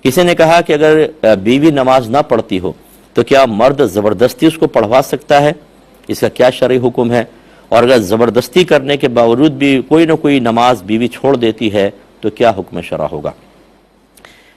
کسی نے کہا کہ اگر بیوی نماز نہ پڑھتی ہو تو کیا مرد زبردستی اس کو پڑھوا سکتا ہے؟ اس کا کیا شرعی حکم ہے؟ اور اگر زبردستی کرنے کے باوجود بھی کوئی نہ کوئی نماز بیوی چھوڑ دیتی ہے تو کیا حکم شرع ہوگا؟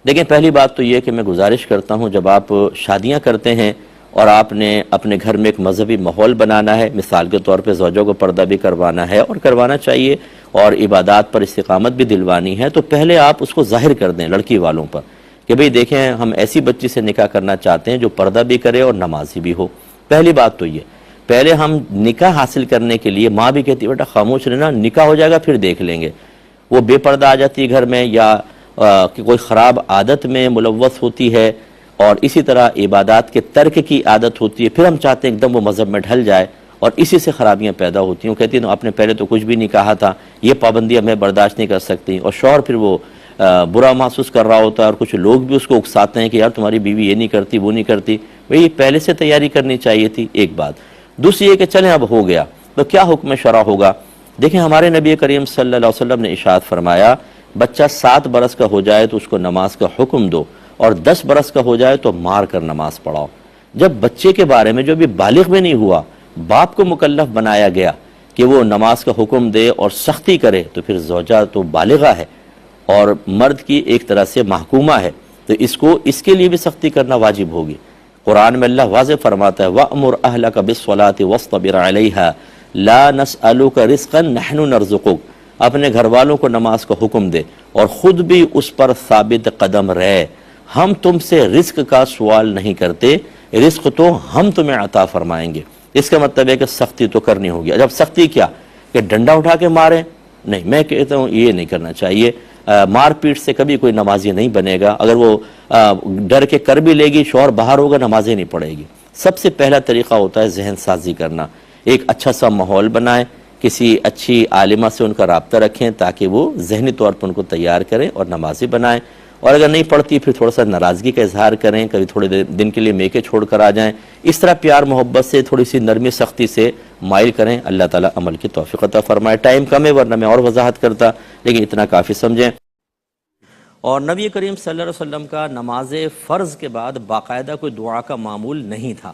دیکھیں، پہلی بات تو یہ کہ میں گزارش کرتا ہوں، جب آپ شادیاں کرتے ہیں اور آپ نے اپنے گھر میں ایک مذہبی ماحول بنانا ہے، مثال کے طور پہ زوجوں کو پردہ بھی کروانا ہے اور کروانا چاہیے، اور عبادات پر استقامت بھی دلوانی ہے، تو پہلے آپ اس کو ظاہر کر دیں لڑکی والوں پر کہ بھئی دیکھیں ہم ایسی بچی سے نکاح کرنا چاہتے ہیں جو پردہ بھی کرے اور نمازی بھی ہو۔ پہلی بات تو یہ، پہلے ہم نکاح حاصل کرنے کے لیے، ماں بھی کہتی ہے بیٹا خاموش رہنا، نکاح ہو جائے گا پھر دیکھ لیں گے، وہ بے پردہ آ جاتی ہے گھر میں، یا کہ کوئی خراب عادت میں ملوث ہوتی ہے، اور اسی طرح عبادات کے ترک کی عادت ہوتی ہے، پھر ہم چاہتے ہیں ایک دم وہ مذہب میں ڈھل جائے، اور اسی سے خرابیاں پیدا ہوتی ہیں۔ وہ کہتی ہیں آپ نے پہلے تو کچھ بھی نہیں کہا تھا، یہ پابندیاں میں برداشت نہیں کر سکتی، اور شوہر پھر وہ برا محسوس کر رہا ہوتا ہے، اور کچھ لوگ بھی اس کو اکساتے ہیں کہ یار تمہاری بیوی یہ نہیں کرتی وہ نہیں کرتی۔ بھئی پہلے سے تیاری کرنی چاہیے تھی، ایک بات۔ دوسری یہ کہ چلیں اب ہو گیا تو کیا حکم شرع ہوگا؟ دیکھیں، ہمارے نبی کریم صلی اللہ علیہ وسلم نے ارشاد فرمایا، بچہ 7 برس کا ہو جائے تو اس کو نماز کا حکم دو، اور 10 برس کا ہو جائے تو مار کر نماز پڑھاؤ۔ جب بچے کے بارے میں جو بھی بالغ بھی نہیں ہوا، باپ کو مکلف بنایا گیا کہ وہ نماز کا حکم دے اور سختی کرے، تو پھر زوجہ تو بالغہ ہے اور مرد کی ایک طرح سے محکومہ ہے، تو اس کے لیے بھی سختی کرنا واجب ہوگی۔ قرآن میں اللہ واضح فرماتا ہے وَأْمُرْ أَهْلَكَ بِالصَّلَاةِ وَاصْطَبِرْ عَلَيْهَا لَا نَسْأَلُكَ رِزْقًا نَحْنُ نَرْزُقُكَ، اپنے گھر والوں کو نماز کا حکم دے اور خود بھی اس پر ثابت قدم رہے، ہم تم سے رزق کا سوال نہیں کرتے، رزق تو ہم تمہیں عطا فرمائیں گے۔ اس کا مطلب ہے کہ سختی تو کرنی ہوگی۔ جب سختی کیا کہ ڈنڈا اٹھا کے ماریں؟ نہیں، میں کہتا ہوں یہ نہیں کرنا چاہیے۔ مار پیٹ سے کبھی کوئی نمازی نہیں بنے گا۔ اگر وہ ڈر کے کر بھی لے گی، شوہر باہر ہوگا، نمازیں نہیں پڑھے گی۔ سب سے پہلا طریقہ ہوتا ہے ذہن سازی کرنا، ایک اچھا سا ماحول بنائیں، کسی اچھی عالمہ سے ان کا رابطہ رکھیں تاکہ وہ ذہنی طور پر ان کو تیار کریں اور نمازی بنائیں، اور اگر نہیں پڑھتی پھر تھوڑا سا ناراضگی کا اظہار کریں، کبھی تھوڑے دن کے لیے میکے چھوڑ کر آ جائیں، اس طرح پیار محبت سے تھوڑی سی نرمی سختی سے مائل کریں۔ اللہ تعالیٰ عمل کی توفیق عطا فرمائے۔ ٹائم کم ہے ورنہ میں اور وضاحت کرتا، لیکن اتنا کافی سمجھیں۔ اور نبی کریم صلی اللہ علیہ وسلم کا نماز فرض کے بعد باقاعدہ کوئی دعا کا معمول نہیں تھا،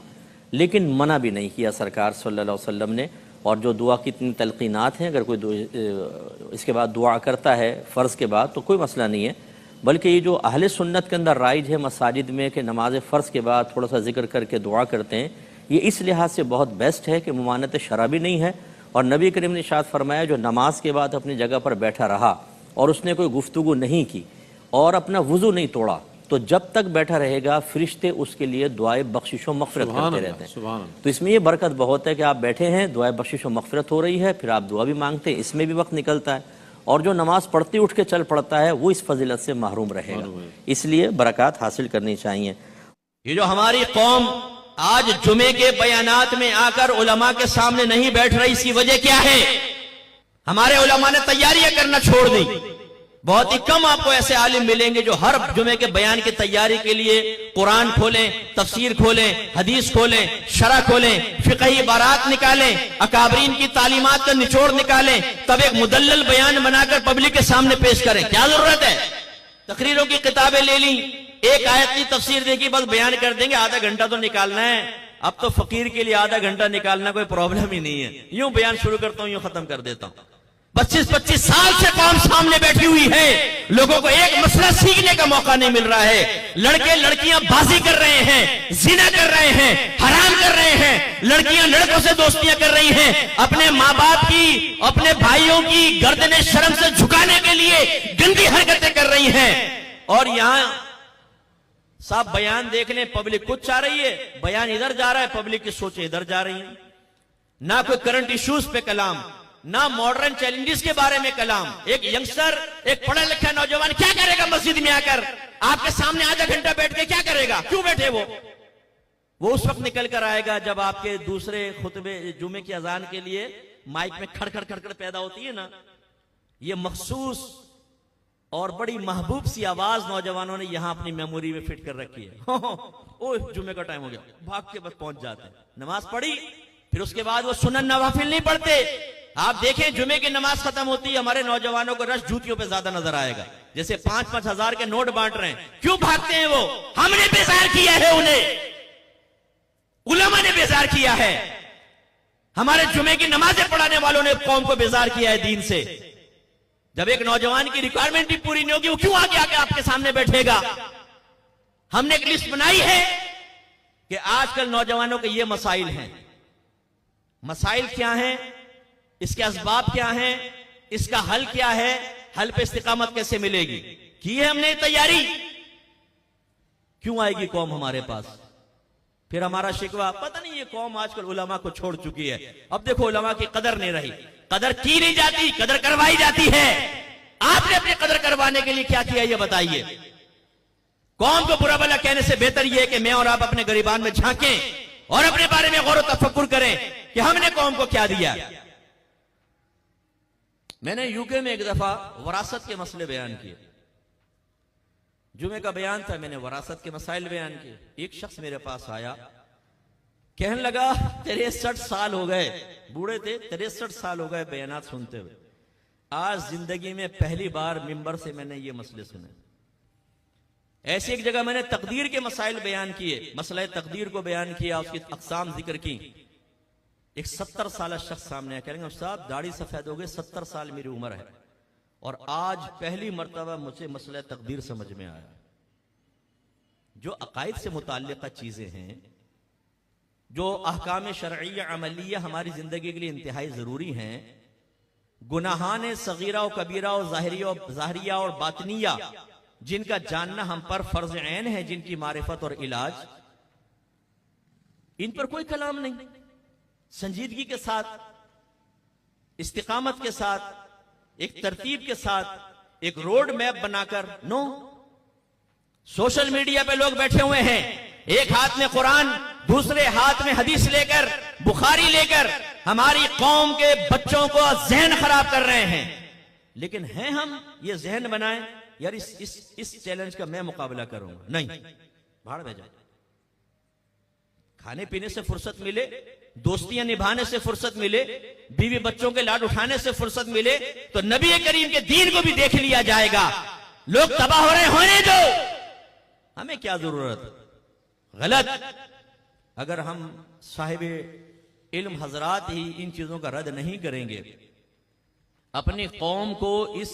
لیکن منع بھی نہیں کیا سرکار صلی اللہ علیہ وسلم نے۔ اور جو دعا کی اتنی تلقینات ہیں، اگر کوئی اس کے بعد دعا کرتا ہے فرض کے بعد تو کوئی مسئلہ نہیں ہے، بلکہ یہ جو اہل سنت کے اندر رائج ہے مساجد میں کہ نماز فرض کے بعد تھوڑا سا ذکر کر کے دعا کرتے ہیں، یہ اس لحاظ سے بہت بیسٹ ہے کہ ممانعت شرع بھی نہیں ہے۔ اور نبی کریم نے ارشاد فرمایا جو نماز کے بعد اپنی جگہ پر بیٹھا رہا اور اس نے کوئی گفتگو نہیں کی اور اپنا وضو نہیں توڑا، تو جب تک بیٹھا رہے گا فرشتے اس کے لیے دعائے بخشش و مغفرت کرتے رہتے ہیں۔ تو اس میں یہ برکت بہت ہے کہ آپ بیٹھے ہیں، دعائے بخشش و مغفرت ہو رہی ہے، پھر آپ دعا بھی مانگتے ہیں، اس میں بھی وقت نکلتا ہے، اور جو نماز پڑھتے اٹھ کے چل پڑتا ہے وہ اس فضیلت سے محروم رہے گا، اس لیے برکات حاصل کرنی چاہیے۔ یہ جو ہماری قوم آج جمعے کے بیانات میں آ کر علماء کے سامنے نہیں بیٹھ رہی، اس کی وجہ کیا ہے؟ ہمارے علماء نے تیاریاں کرنا چھوڑ دی۔ بہت ہی کم آپ کو ایسے عالم ملیں گے جو ہر جمعے کے بیان کی تیاری کے لیے قرآن کھولیں، تفسیر کھولیں، حدیث کھولیں، شرح کھولیں، فقہی عبارات نکالیں، اکابرین کی تعلیمات کا نچوڑ نکالیں، تب ایک مدلل بیان بنا کر پبلک کے سامنے پیش کریں۔ کیا ضرورت ہے؟ تقریروں کی کتابیں لے لیں، ایک آیت کی تفسیر دیکھی بس بیان کر دیں گے، آدھا گھنٹہ تو نکالنا ہے۔ اب تو فقیر کے لیے آدھا گھنٹہ نکالنا کوئی پرابلم ہی نہیں ہے، یوں بیان شروع کرتا ہوں، یوں ختم کر دیتا ہوں۔ 25 سال سے قوم سامنے بیٹھی ہوئی ہے، لوگوں کو ایک مسئلہ سیکھنے کا موقع نہیں مل رہا ہے۔ لڑکے لڑکیاں بازی کر رہے ہیں، زنا کر رہے ہیں، حرام کر رہے ہیں، لڑکیاں لڑکوں سے دوستیاں کر رہی ہیں، اپنے ماں باپ کی، اپنے بھائیوں کی گردن شرم سے جھکانے کے لیے گندی حرکتیں کر رہی ہیں، اور یہاں صاحب بیان دیکھ لیں، پبلک کچھ چاہ رہی ہے، بیان ادھر جا رہا ہے، پبلک کی سوچیں ادھر جا رہی ہیں۔ نہ کوئی کرنٹ ایشوز پہ کلام، نہ ماڈرن چیلنجز کے بارے میں کلام۔ ایک ینگسٹر، ایک پڑھا لکھا نوجوان کیا کرے گا مسجد میں آ کر؟ آپ کے سامنے آدھا گھنٹہ بیٹھ کے کیا کرے گا؟ کیوں بیٹھے وہ اس وقت نکل کر آئے گا جب آپ کے دوسرے خطبے جمعے کی اذان کے لیے مائک میں کھڑ کھڑ پیدا ہوتی ہے نا، یہ مخصوص اور بڑی محبوب سی آواز نوجوانوں نے یہاں اپنی میموری میں فٹ کر رکھی ہے۔ اوہ جمعے کا ٹائم ہو گیا، بھاگ کے بس پہنچ جاتے ہیں، نماز پڑھی، پھر اس کے بعد وہ سنن نوافل نہیں پڑھتے۔ آپ دیکھیں جمعے کی نماز ختم ہوتی ہے، ہمارے نوجوانوں کو رش جوتیوں پہ زیادہ نظر آئے گا، جیسے 5-5 ہزار کے نوٹ بانٹ رہے ہیں. کیوں بھاگتے ہیں وہ؟ ہم نے بیزار کیا ہے انہیں، علماء نے بیزار کیا ہے، ہمارے جمعے کی نمازیں پڑھانے والوں نے قوم کو بیزار کیا ہے دین سے. جب ایک نوجوان کی ریکوائرمنٹ بھی پوری نہیں ہوگی، وہ کیوں آگے آگے آپ کے سامنے بیٹھے گا؟ ہم نے ایک لسٹ بنائی ہے کہ آج کل نوجوانوں کے یہ مسائل ہیں. مسائل کیا ہیں، اس کے اسباب کیا ہیں، اس کا حل کیا ہے، حل پہ استقامت کیسے ملے گی. کی ہے ہم نے تیاری. کیوں آئے گی قوم ہمارے پاس؟ پھر ہمارا شکوہ پتہ نہیں یہ قوم آج کل علماء کو چھوڑ چکی ہے. اب دیکھو علماء کی قدر نہیں رہی، قدر کی نہیں جاتی، قدر کروائی جاتی ہے. آپ نے اپنی قدر کروانے کے لیے کیا کیا یہ بتائیے. قوم کو برا بھلا کہنے سے بہتر یہ ہے کہ میں اور آپ اپنے گریبان میں جھانکیں اور اپنے بارے میں غور و تفکر کریں کہ ہم نے قوم کو کیا دیا. میں نے یو کے میں ایک دفعہ وراثت کے مسئلے بیان کیے. جمعے کا بیان تھا، میں نے وراثت کے مسائل بیان کیے. ایک شخص میرے پاس آیا، کہنے لگا 63 سال ہو گئے، بوڑھے تھے، 63 سال ہو گئے بیانات سنتے ہوئے، آج زندگی میں پہلی بار ممبر سے میں نے یہ مسئلے سنے. ایسی ایک جگہ میں نے تقدیر کے مسائل بیان کیے، مسئلہ تقدیر کو بیان کیا، اس کی اقسام ذکر کی. ایک 70 سالہ شخص سامنے آیا، کہہ رہے ہیں استاد داڑھی سفید ہو گئے، 70 سال میری عمر ہے اور آج پہلی مرتبہ مجھے مسئلہ تقدیر سمجھ میں آیا. جو عقائد سے متعلقہ چیزیں ہیں، جو احکام شرعیہ عملیہ ہماری زندگی کے لیے انتہائی ضروری ہیں، گناہان صغیرہ و کبیرہ و ظاہریہ اور باطنیہ، جن کا جاننا ہم پر فرض عین ہے، جن کی معرفت اور علاج، ان پر کوئی کلام نہیں. سنجیدگی کے ساتھ، استقامت کے ساتھ، ایک ترتیب کے ساتھ، ایک روڈ میپ بنا کر. نو، سوشل میڈیا پہ لوگ بیٹھے ہوئے ہیں، ایک ہاتھ میں قرآن، دوسرے ہاتھ میں حدیث لے کر، بخاری لے کر ہماری قوم کے بچوں کو ذہن خراب کر رہے ہیں. لیکن ہیں ہم یہ ذہن بنائیں یار اس چیلنج کا میں مقابلہ کروں گا. نہیں، بھاڑ میں جائے. کھانے پینے سے فرصت ملے، دوستیاں نبھانے سے فرصت ملے، بیوی بچوں کے لاڈ اٹھانے سے فرصت ملے تو نبی کریم کے دین کو بھی دیکھ لیا جائے گا. لوگ تباہ ہو رہے ہونے دو، ہمیں کیا ضرورت. غلط. اگر ہم صاحب علم حضرات ہی ان چیزوں کا رد نہیں کریں گے، اپنی قوم کو اس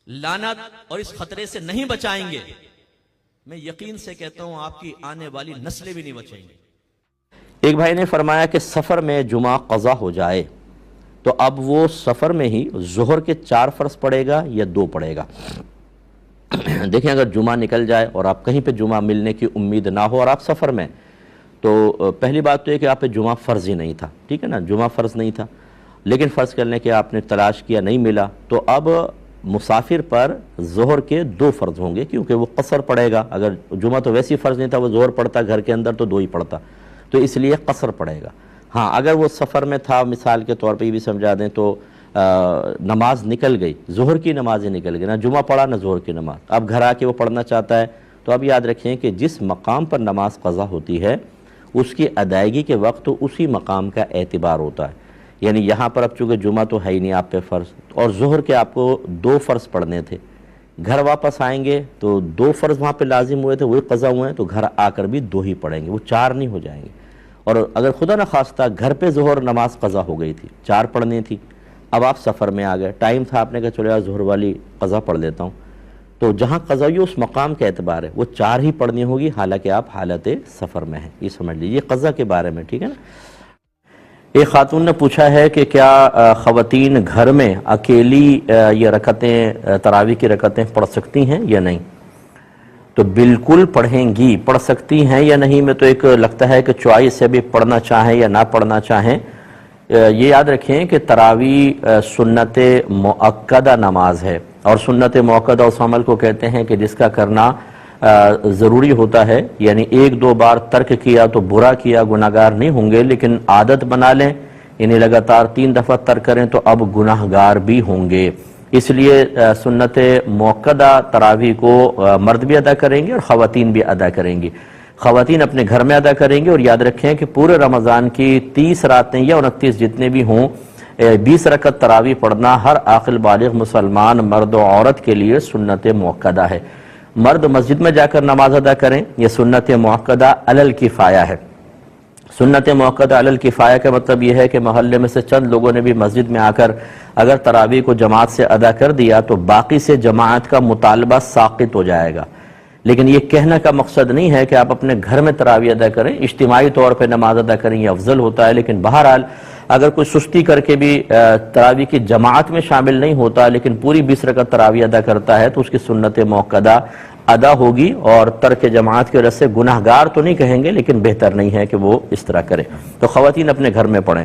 لعنت اور اس خطرے سے نہیں بچائیں گے، میں یقین سے کہتا ہوں آپ کی آنے والی نسلیں بھی نہیں بچیں گے. ایک بھائی نے فرمایا کہ سفر میں جمعہ قضا ہو جائے تو اب وہ سفر میں ہی ظہر کے 4 فرض پڑے گا یا 2 پڑے گا. دیکھیں اگر جمعہ نکل جائے اور آپ کہیں پہ جمعہ ملنے کی امید نہ ہو اور آپ سفر میں، تو پہلی بات تو یہ کہ آپ پہ جمعہ فرض ہی نہیں تھا، ٹھیک ہے نا، جمعہ فرض نہیں تھا. لیکن فرض کرنے کے آپ نے تلاش کیا، نہیں ملا، تو اب مسافر پر ظہر کے 2 فرض ہوں گے، کیونکہ وہ قصر پڑے گا. اگر جمعہ تو ویسی فرض نہیں تھا، وہ ظہر پڑتا گھر کے اندر تو 2 ہی پڑتا، تو اس لیے قصر پڑے گا. ہاں اگر وہ سفر میں تھا، مثال کے طور پہ یہ بھی سمجھا دیں تو نماز نکل گئی، ظہر کی نمازیں نکل گئی، نہ جمعہ پڑھا نہ ظہر کی نماز، اب گھر آ کے وہ پڑھنا چاہتا ہے، تو اب یاد رکھیں کہ جس مقام پر نماز قضا ہوتی ہے اس کی ادائیگی کے وقت اسی مقام کا اعتبار ہوتا ہے. یعنی یہاں پر اب چونکہ جمعہ تو ہے ہی نہیں آپ پہ فرض، اور ظہر کے آپ کو 2 فرض پڑھنے تھے، گھر واپس آئیں گے تو 2 فرض وہاں پہ لازم ہوئے تھے، وہی قضا ہوئے ہیں، تو گھر آ کر بھی 2 ہی پڑھیں گے، وہ 4 نہیں ہو جائیں گے. اور اگر خدا نخواستہ گھر پہ ظہر نماز قضا ہو گئی تھی، 4 پڑھنی تھی، اب آپ سفر میں آ گئے، ٹائم تھا، آپ نے کہا چلو یار ظہر والی قضا پڑھ لیتا ہوں، تو جہاں قضا ہوئی اس مقام کا اعتبار ہے، وہ 4 ہی پڑھنی ہوگی حالانکہ آپ حالت سفر میں ہیں. یہ سمجھ لیجیے قضا کے بارے میں، ٹھیک ہے نا. ایک خاتون نے پوچھا ہے کہ کیا خواتین گھر میں اکیلی یہ رکعتیں، تراویح کی رکعتیں پڑھ سکتی ہیں یا نہیں؟ تو بالکل پڑھیں گی، پڑھ سکتی ہیں یا نہیں میں تو ایک لگتا ہے کہ چوائس ہے، بھی پڑھنا چاہیں یا نہ پڑھنا چاہیں. یہ یاد رکھیں کہ تراویح سنت مؤکدہ نماز ہے، اور سنت مؤکدہ اس عمل کو کہتے ہیں کہ جس کا کرنا ضروری ہوتا ہے. یعنی 1-2 بار ترک کیا تو برا کیا، گناہگار نہیں ہوں گے، لیکن عادت بنا لیں، یعنی لگاتار 3 دفعہ ترک کریں تو اب گناہگار بھی ہوں گے. اس لیے سنت مؤکدہ تراویح کو مرد بھی ادا کریں گے اور خواتین بھی ادا کریں گی. خواتین اپنے گھر میں ادا کریں گے، اور یاد رکھیں کہ پورے رمضان کی 30 راتیں یا 29 جتنے بھی ہوں، 20 رکعت تراویح پڑھنا ہر عاقل بالغ مسلمان مرد و عورت کے لیے سنت موقدہ ہے۔ مرد مسجد میں جا کر نماز ادا کریں، یہ سنت موقدہ علی الکفایہ ہے۔ سنت موقدہ علی الکفایہ کا مطلب یہ ہے کہ محلے میں سے چند لوگوں نے بھی مسجد میں آ کر اگر تراویح کو جماعت سے ادا کر دیا تو باقی سے جماعت کا مطالبہ ساقط ہو جائے گا۔ لیکن یہ کہنے کا مقصد نہیں ہے کہ آپ اپنے گھر میں تراویح ادا کریں، اجتماعی طور پہ نماز ادا کریں، یہ افضل ہوتا ہے۔ لیکن بہرحال اگر کوئی سستی کر کے بھی تراویح کی جماعت میں شامل نہیں ہوتا لیکن پوری 20 رکعت تراویح ادا کرتا ہے تو اس کی سنت موقدہ ادا ہوگی، اور ترک جماعت کی وجہ سے گناہگار تو نہیں کہیں گے لیکن بہتر نہیں ہے کہ وہ اس طرح کرے۔ تو خواتین اپنے گھر میں پڑھیں۔